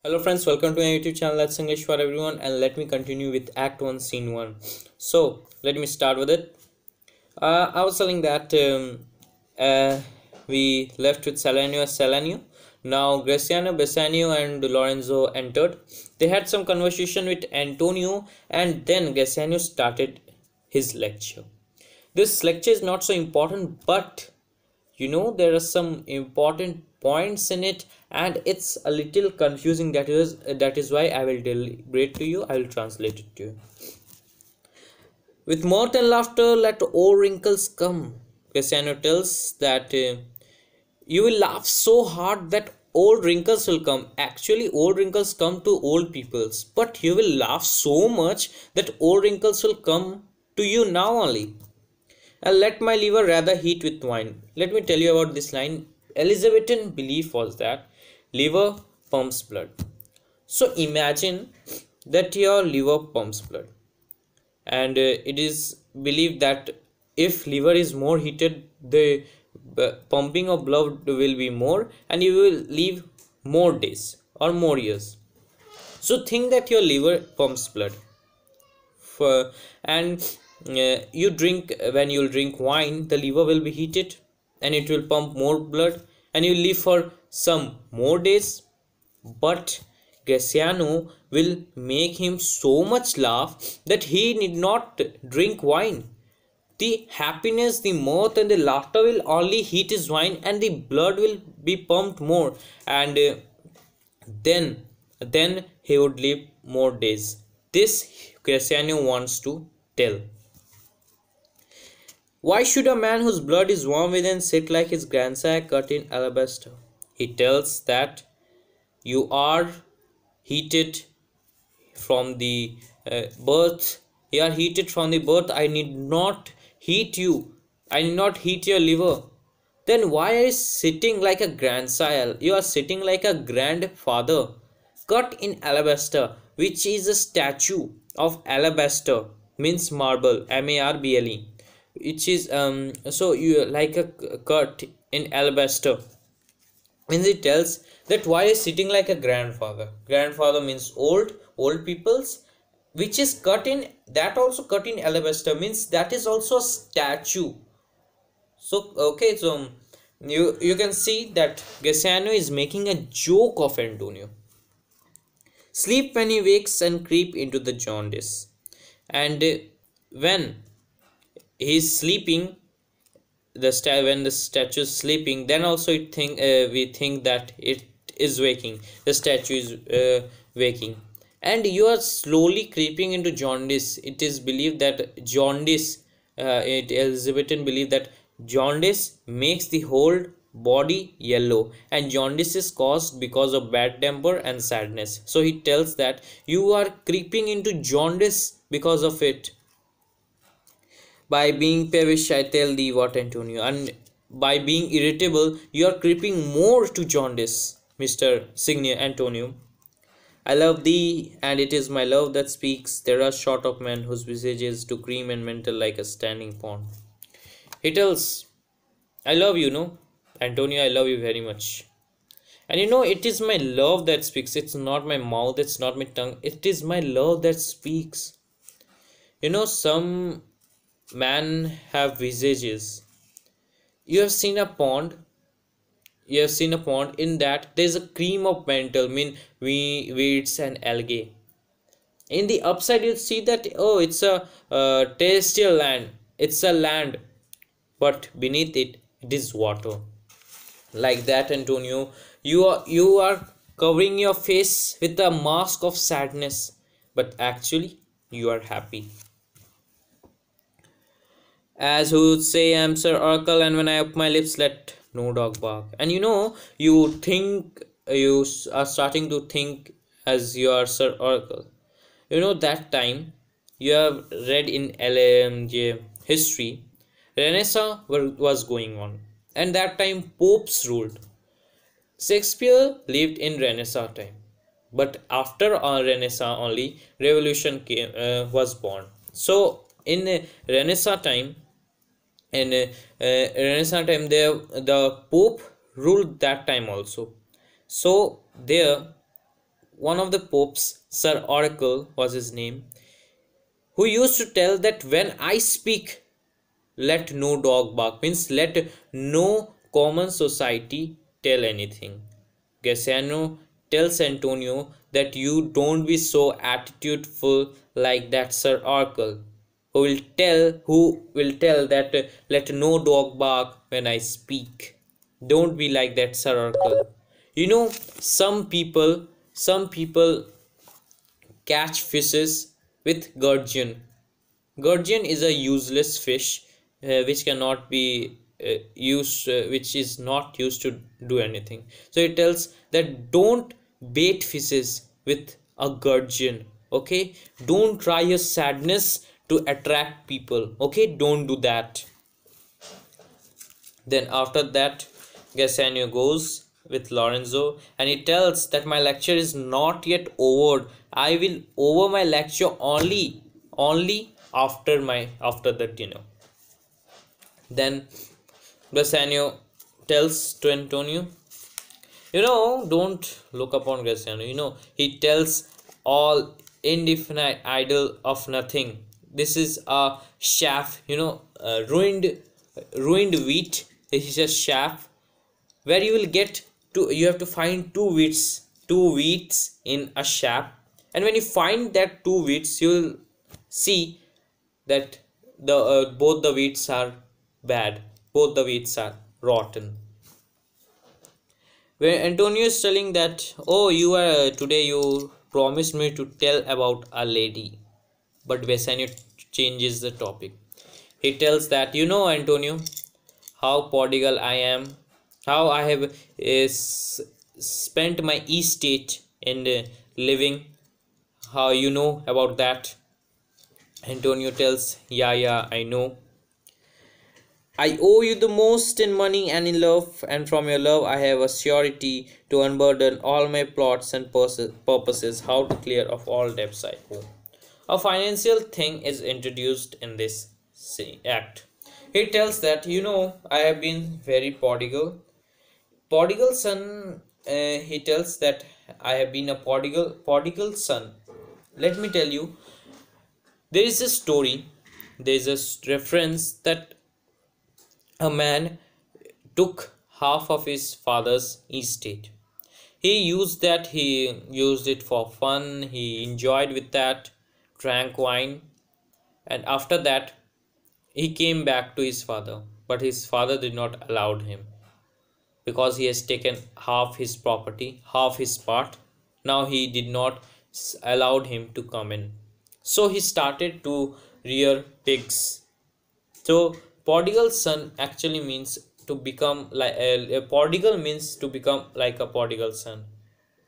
Hello friends, welcome to my YouTube channel. That's English for everyone, and let me continue with Act 1 Scene 1. So let me start with it. I was telling that we left with Salanio. Now Graciano, Bassanio and Lorenzo entered. They had some conversation with Antonio, and then Graciano started his lecture. This lecture is not so important, but there are some important points in it, and it's a little confusing. That is why I will deliberate to you. I will translate it to you. With mirth and laughter, let all wrinkles come. Cristiano tells that you will laugh so hard that old wrinkles will come. Actually, old wrinkles come to old peoples, but you will laugh so much that old wrinkles will come to you now only. And let my liver rather heat with wine. Let me tell you about this line. Elizabethan belief was that liver pumps blood. So imagine that your liver pumps blood, and it is believed that if liver is more heated, the pumping of blood will be more, and you will live more days or more years. So think that your liver pumps blood for, and you drink when you'll drink wine, the liver will be heated and it will pump more blood, and you live for some more days. But Graciano will make him so much laugh that he need not drink wine. The happiness, the mirth and the laughter will only heat his wine, and the blood will be pumped more, and then he would live more days. This Graciano wants to tell. Why should a man whose blood is warm within sit like his grandsire cut in alabaster? He tells that you are heated from the birth. You are heated from the birth. I need not heat you. I need not heat your liver. Then why are you sitting like a grandsire? You are sitting like a grandfather cut in alabaster, which is a statue of alabaster, means marble, M-A-R-B-L-E, which is so you like a cut in alabaster. Means it tells that why is sitting like a grandfather. Grandfather means old peoples, which is cut in, that also cut in alabaster, means that is also a statue. So okay, so you can see that Graciano is making a joke of Antonio. Sleep when he wakes and creep into the jaundice. And when he's sleeping, when the statue is sleeping, then also we think that it is waking. The statue is waking, and you are slowly creeping into jaundice. It is believed that jaundice, Elizabethan believe that jaundice makes the whole body yellow, and jaundice is caused because of bad temper and sadness. So he tells that you are creeping into jaundice because of it. By being peevish, I tell thee what, Antonio, and by being irritable, you are creeping more to jaundice, Mr. Signia Antonio. I love thee, and it is my love that speaks. There are short of men whose visages do cream and mental like a standing pond. He tells, I love you, no? Antonio, I love you very much. And it is my love that speaks. It's not my mouth, it's not my tongue. It is my love that speaks. Some man have visages. You have seen a pond. In that there is a cream of mental, mean weeds and algae. In the upside you see that, oh, it's a terrestrial land, it's a land, but beneath it is water. Like that, Antonio, you are covering your face with a mask of sadness, but actually you are happy. As who would say, I'm Sir Oracle, and when I open my lips, let no dog bark. And you think you are starting to think as you are Sir Oracle. That time you have read in LMJ history, Renaissance was going on, and that time popes ruled. Shakespeare lived in Renaissance time, but after Renaissance only revolution was born. So in Renaissance time, Renaissance time, there the Pope ruled that time also. So there one of the popes, Sir Oracle was his name, who used to tell that when I speak, let no dog bark, means let no common society tell anything. Gasano tells Antonio that you don't be so attitudeful like that Sir Oracle, who will tell that let no dog bark when I speak. Don't be like that Sir Oracle. You know, some people catch fishes with gudgeon. Gudgeon is a useless fish which cannot be used, which is not used to do anything. So it tells that don't bait fishes with a gudgeon. Okay, don't try your sadness to attract people. Okay, don't do that. Then after that, Gassanio goes with Lorenzo and he tells that my lecture is not yet over. I will over my lecture only after the dinner. Then Bassanio tells to Antonio, don't look upon Gassanio. He tells all indefinite idle of nothing. This is a chaff, ruined wheat. This is a chaff where you have to find two wheats in a chaff, and when you find that two wheats, you will see that the both the wheats are bad, both the wheats are rotten. When Antonio is telling that, oh, you are today you promised me to tell about a lady, but Bassanio changes the topic. He tells that, Antonio, how prodigal I am, how I have spent my estate in living, how you know about that. Antonio tells, yeah, I know. I owe you the most in money and in love, and from your love I have a surety to unburden all my plots and purposes, how to clear of all debts I owe. A financial thing is introduced in this act. He tells that, I have been very prodigal. Prodigal son, he tells that I have been a prodigal son. Let me tell you, there is a story, there is a reference that a man took half of his father's estate. He used it for fun, he enjoyed with that, drank wine, and after that he came back to his father. But his father did not allow him because he has taken half his property, half his part. Now he did not allowed him to come in. So he started to rear pigs. So prodigal son actually means to become like a prodigal means to become like a prodigal son,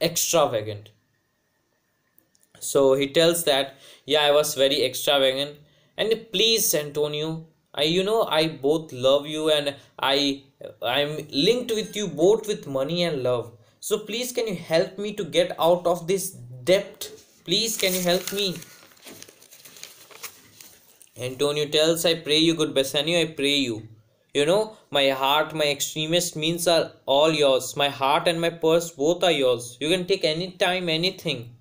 extravagant. So he tells that, yeah, I was very extravagant, and please Antonio, I both love you, and I'm linked with you both with money and love. So please can you help me to get out of this debt? Please can you help me? Antonio tells, I pray you, good Bassanio, I pray you. My heart, my extremist means are all yours. My heart and my purse both are yours. You can take any time, anything.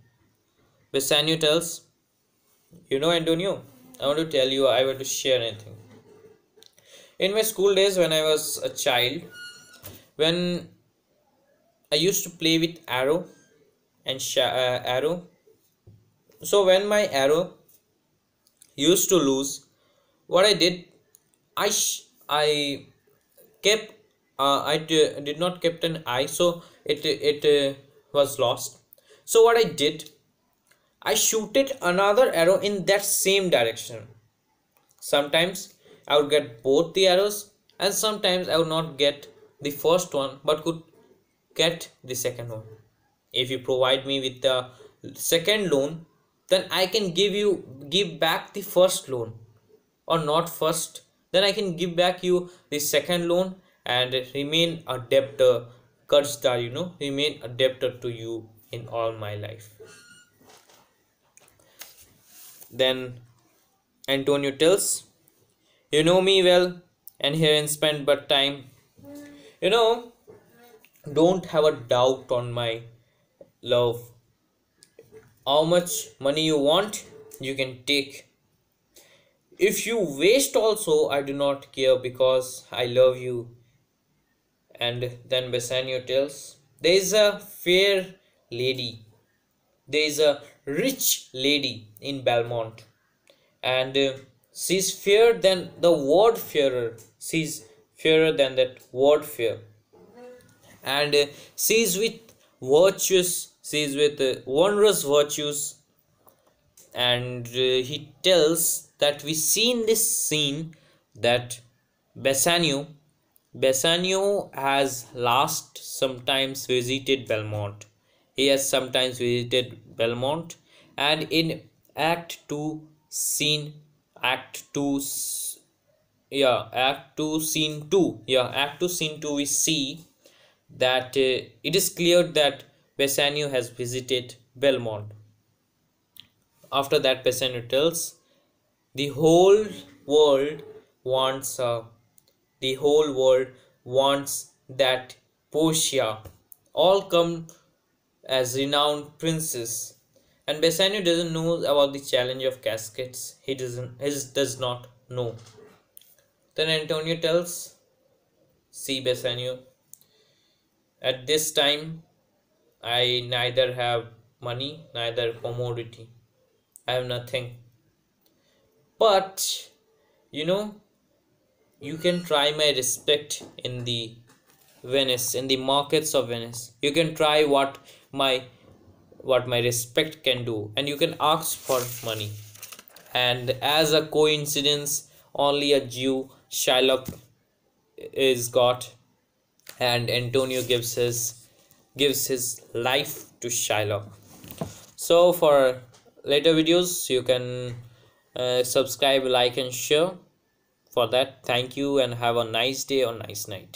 Bassanio tells, Antonio, I want to tell you, I want to share anything. In my school days, when I was a child, when I used to play with arrow and arrow. So when my arrow used to lose, what I did, I kept did not kept an eye, so it was lost. So what I did, I shooted another arrow in that same direction. Sometimes I would get both the arrows, and sometimes I would not get the first one but could get the second one. If you provide me with the second loan, then I can give back the first loan, or not first, then I can give back you the second loan and remain a debtor, Karzdar, remain a debtor to you in all my life. Then Antonio tells, you know me well, and herein spend but time. You know, don't have a doubt on my love. how much money you want, you can take. If you waste also, I do not care because I love you. And then Bassanio tells, there is a fair lady, there is a rich lady in Belmont, and she's fairer than the word fairer. She's fairer than that word fair, and she's with virtuous. She's with wondrous virtues, and he tells that we see in this scene that Bassanio Bassanio has last sometimes visited Belmont. He has sometimes visited Belmont, and in Act 2, Scene Act 2, Act 2, Scene 2, Act 2, Scene 2, we see that it is clear that Bassanio has visited Belmont. After that, Bassanio tells, the whole world wants the whole world wants that Portia. All come as renowned princes. And Bassanio doesn't know about the challenge of caskets. He does not know. Then Antonio tells, see Bassanio, at this time I neither have money, neither commodity. I have nothing. But you know, you can try my respect in the Venice, in the markets of Venice. You can try what my respect can do, and you can ask for money. And as a coincidence, only a Jew, Shylock, is got, and Antonio gives his life to Shylock. So for later videos, you can subscribe, like, and share. For that, thank you, and have a nice day or nice night.